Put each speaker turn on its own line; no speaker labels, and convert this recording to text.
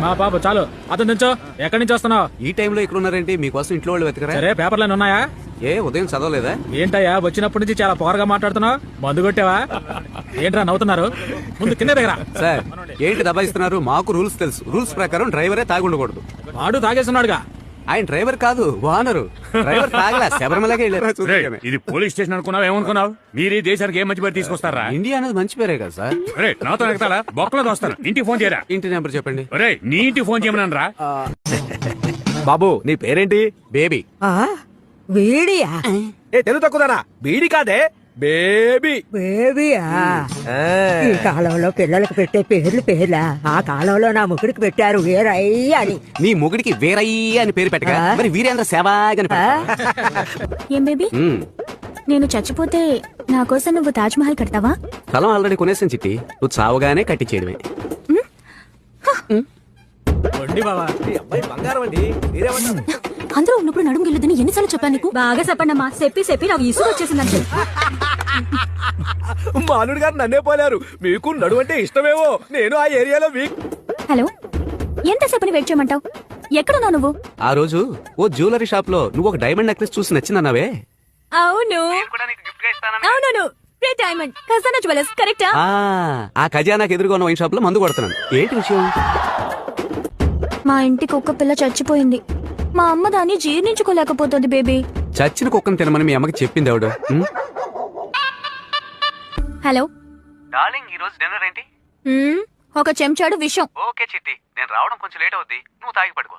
మా బాబు చాలు అతను దించో. ఎక్కడి నుంచి వస్తున్నావు?
ఈ టైంలో ఇక్కడ ఉన్నారేంటి? మీకోసం ఇంట్లో వాళ్ళు వెతకరా?
సరే పేపర్లు ఉన్నాయా?
ఏ ఉదయం చదవలేదా?
ఏంటయ్యా వచ్చినప్పటి నుంచి చాలా పొగరగా మాట్లాడుతున్నావు? మందు కొట్టావా? ఏంట్రా నవ్వుతున్నారు? ముందు కింద దగ్గర.
సార్ ఏంటి దబాయిస్తున్నారు? మాకు రూల్స్ తెలుసు. రూల్స్ ప్రకారం డ్రైవరే తాగి ఉండకూడదు.
వాడు తాగేస్తున్నాడుగా.
ఆయన డ్రైవర్ కాదు, ఓనరు. డ్రైవర్ తాగలా, శబరిమలకే వెళ్ళారు.
ఇది పోలీస్ స్టేషన్ అనుకున్నావు, ఏమనుకున్నావు? మీరు ఈ దేశానికి ఏం మంచి పేరు తీసుకొస్తారా?
ఇండియా అనేది మంచి పేరే కదా సార్.
రే నాతో ఎగతాడా? బొక్కలో దోస్తాను. ఇంటికి ఫోన్ చేయరా?
ఇంటి నెంబర్ చెప్పండి.
రే నీ ఇంటికి ఫోన్ చేయమన్నాను రా.
బాబు నీ పేరేంటి?
బేబీ.
బీడియా?
ఏ తెలుగు తక్కువదానా? బీడి కాదే, బేబీ.
బేబీయా? ఈ కాలంలో పిల్లలకు పెట్టే పేర్లు పేర్లా? ఆ కాలంలో నా ముగ్గురికి పెట్టారు వీరయ్య అని.
నీ మొగుడికి వీరయ్య అని పేరు పెట్టగా మరి వీరేంద్ర సేవాగ్ అని
ఏం బేబీ, నేను చచ్చిపోతే నా కోసం నువ్వు తాజ్ మహల్ కడతావా?
స్థలం ఆల్రెడీ కొనేసాను చిట్టి. నువ్వు చావగానే కట్టించేయడమే.
బాబా
ఈ అబ్బాయి బంగారం అండి. మీరేమన్నారు?
అందరూ ఉన్నప్పుడు నడుము గిల్లుదని ఎన్నిసార్లు చెప్పాను నీకు? బాగా చెప్పండమ్మా. చెప్పి నాకు ఇసుగు వచ్చేసిందంటే.
మా అల్లుడు గారు నన్నే పోలారు. మీకు నడు అంటే ఇష్టమేమో. నేను ఆ ఏరియాలో వీక్.
హలో, ఎంతసేపని వెయిట్ చేయమంటావు? ఎక్కడున్నావు నువ్వు?
ఆ రోజు ఓ జ్యువెలరీ షాప్ లో నువ్వు ఒక డైమండ్ నెక్లెస్ చూసి నచ్చిందన్నావే.
అవును అవును, రే డైమండ్ ఖజానా జ్యువెలర్స్ కరెక్టా?
ఆ ఖజానాకి ఎదురుగా ఉన్న వైన్ షాప్ లో మందు కొడుతున్నాను. ఏంటి విషయం?
మా ఇంటికి ఒక్క పిల్ల చచ్చిపోయింది. మా అమ్మ దాన్ని జీర్ణించుకోలేకపోతుంది బేబీ.
చచ్చిన కుక్కను తినమని మీ అమ్మకి చెప్పింది ఎవడు?
హలో
డార్లింగ్, ఈ రోజు డిన్నర్ ఏంటి?
ఒక చెంచాడు విషం.
ఓకే చిట్టి, నేను రావడం కొంచెం లేట్ అవుద్ది. నువ్వు తాగి పడుకో.